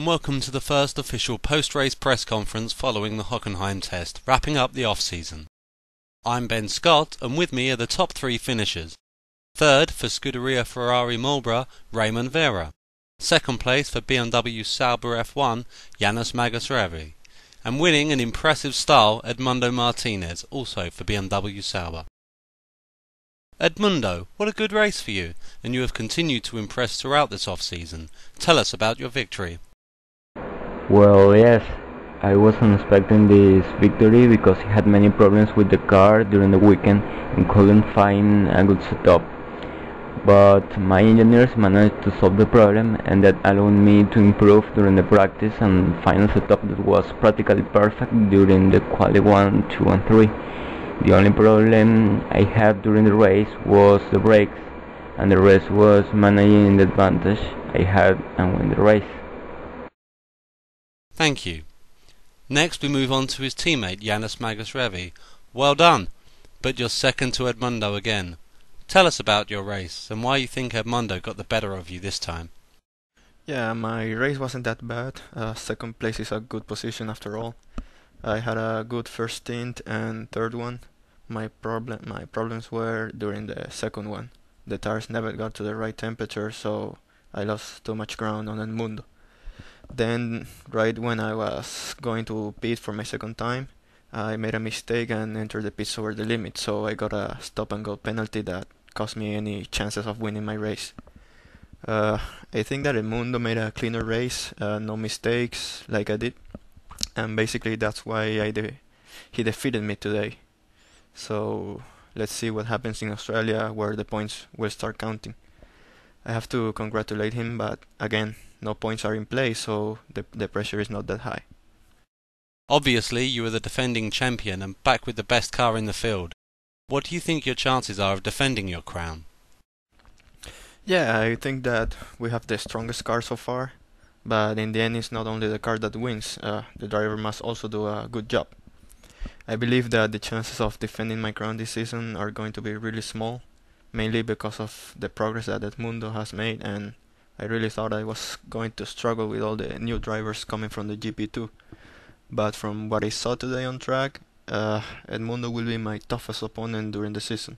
and welcome to the first official post-race press conference following the Hockenheim test, wrapping up the off-season. I'm Ben Scott, and with me are the top three finishers. Third for Scuderia Ferrari Marlboro, Raymond Vera. Second place for BMW Sauber F1, Janis Magusrevi. And winning in impressive style, Edmundo Martinez, also for BMW Sauber. Edmundo, what a good race for you, and you have continued to impress throughout this off-season. Tell us about your victory. Well, yes, I wasn't expecting this victory because I had many problems with the car during the weekend and couldn't find a good setup. But my engineers managed to solve the problem, and that allowed me to improve during the practice and find a setup that was practically perfect during the quali 1, 2 and 3. The only problem I had during the race was the brakes, and the rest was managing the advantage I had and win the race. Thank you. Next we move on to his teammate Janis Magusrevi. Well done, but you're second to Edmundo again. Tell us about your race and why you think Edmundo got the better of you this time. Yeah, my race wasn't that bad. Second place is a good position after all. I had a good first stint and third one. My problems were during the second one. The tires never got to the right temperature, so I lost too much ground on Edmundo. Then, right when I was going to pit for my second time, I made a mistake and entered the pits over the limit, so I got a stop-and-go penalty that cost me any chances of winning my race. I think that Edmundo made a cleaner race, no mistakes like I did, and basically that's why he defeated me today. So let's see what happens in Australia, where the points will start counting. I have to congratulate him, but again, no points are in play, so the pressure is not that high. Obviously, you are the defending champion and back with the best car in the field. What do you think your chances are of defending your crown? Yeah, I think that we have the strongest car so far, but in the end it's not only the car that wins, the driver must also do a good job. I believe that the chances of defending my crown this season are going to be really small, mainly because of the progress that Edmundo has made, and I really thought I was going to struggle with all the new drivers coming from the GP2. But from what I saw today on track, Edmundo will be my toughest opponent during the season.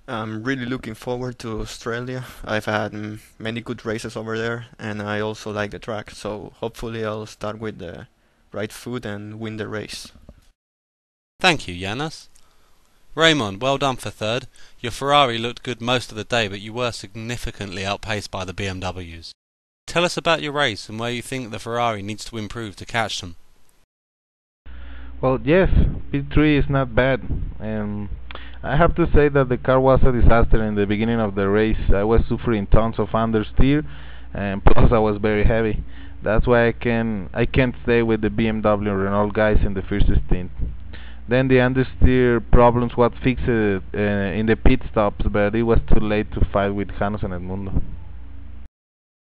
I'm really looking forward to Australia. I've had many good races over there, and I also like the track, so hopefully I'll start with the right foot and win the race. Thank you, Janis. Raymond, well done for third. Your Ferrari looked good most of the day, but you were significantly outpaced by the BMWs. Tell us about your race and where you think the Ferrari needs to improve to catch them. Well, yes, P3 is not bad. I have to say that the car was a disaster in the beginning of the race. I was suffering tons of understeer, and plus I was very heavy. That's why I can't stay with the BMW and Renault guys in the first stint. Then the understeer problems was fixed in the pit stops, but it was too late to fight with Janis and Edmundo.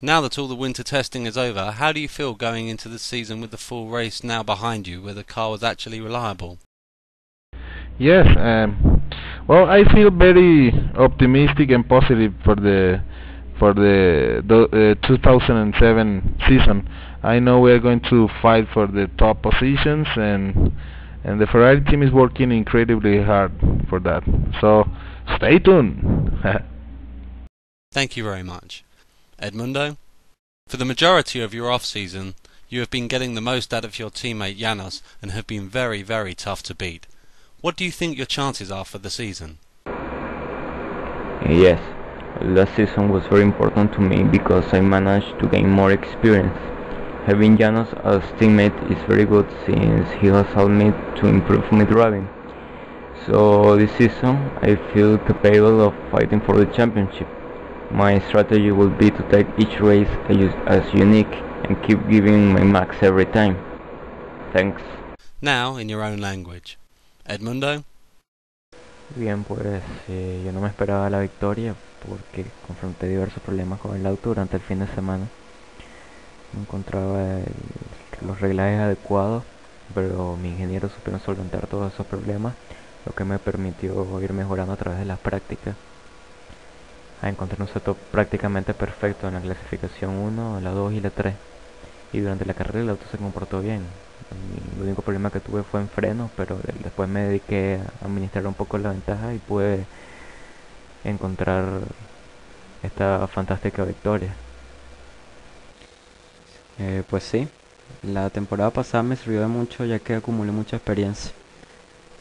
Now that all the winter testing is over, how do you feel going into the season with the full race now behind you, where the car was actually reliable? Yes, well, I feel very optimistic and positive for the 2007 season. I know we are going to fight for the top positions, and the Ferrari team is working incredibly hard for that. So stay tuned. Thank you very much. Edmundo, for the majority of your off-season, you have been getting the most out of your teammate Janis and have been very, very tough to beat. What do you think your chances are for the season? Yes, last season was very important to me because I managed to gain more experience. Having Janis as teammate is very good since he has helped me to improve my driving. So this season I feel capable of fighting for the championship. My strategy will be to take each race as unique and keep giving my max every time. Thanks. Now in your own language. Edmundo? Bien, pues yo no me esperaba la victoria porque confronté diversos problemas con el auto durante el fin de semana. No encontraba los reglajes adecuados, pero mis ingenieros supieron solventar todos esos problemas, lo que me permitió ir mejorando a través de las prácticas. Encontré un setup prácticamente perfecto en la clasificación 1, la 2 y la 3. y durante la carrera el auto se comportó bien. El único problema que tuve fue en frenos, pero después me dediqué a administrar un poco la ventaja y pude encontrar esta fantástica victoria. Pues sí, la temporada pasada me sirvió de mucho ya que acumulé mucha experiencia.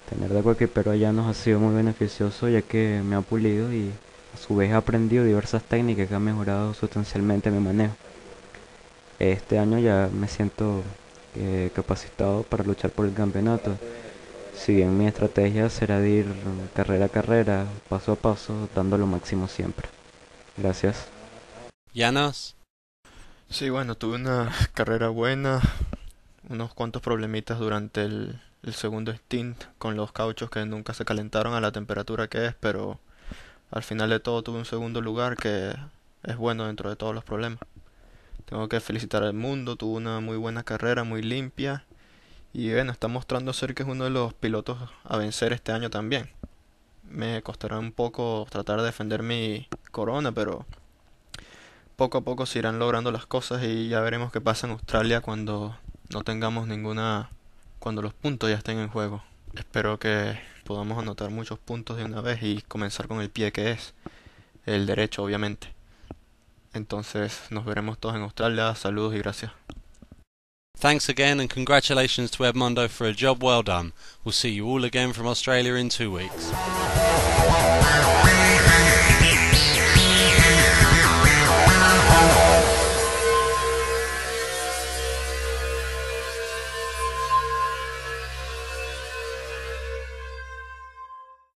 Tener de coequipero allá nos ha sido muy beneficioso ya que me ha pulido y a su vez he aprendido diversas técnicas que han mejorado sustancialmente mi manejo. Este año ya me siento capacitado para luchar por el campeonato. Si bien mi estrategia será de ir carrera a carrera, paso a paso, dando lo máximo siempre. Gracias. Janos? Sí, bueno, tuve una carrera buena, unos cuantos problemitas durante el segundo stint con los cauchos que nunca se calentaron a la temperatura que es, pero al final de todo tuve un segundo lugar que es bueno dentro de todos los problemas. Tengo que felicitar al mundo, tuvo una muy buena carrera, muy limpia, y bueno, está mostrando ser que es uno de los pilotos a vencer este año también. Me costará un poco tratar de defender mi corona, pero poco a poco se irán logrando las cosas y ya veremos qué pasa en Australia cuando no tengamos cuando los puntos ya estén en juego. Espero que podamos anotar muchos puntos de una vez y comenzar con el pie que es el derecho, obviamente. Entonces nos veremos todos en Australia. Saludos y gracias. Thanks again and congratulations to Edmundo for a job well done. We'll see you all again from Australia in 2 weeks.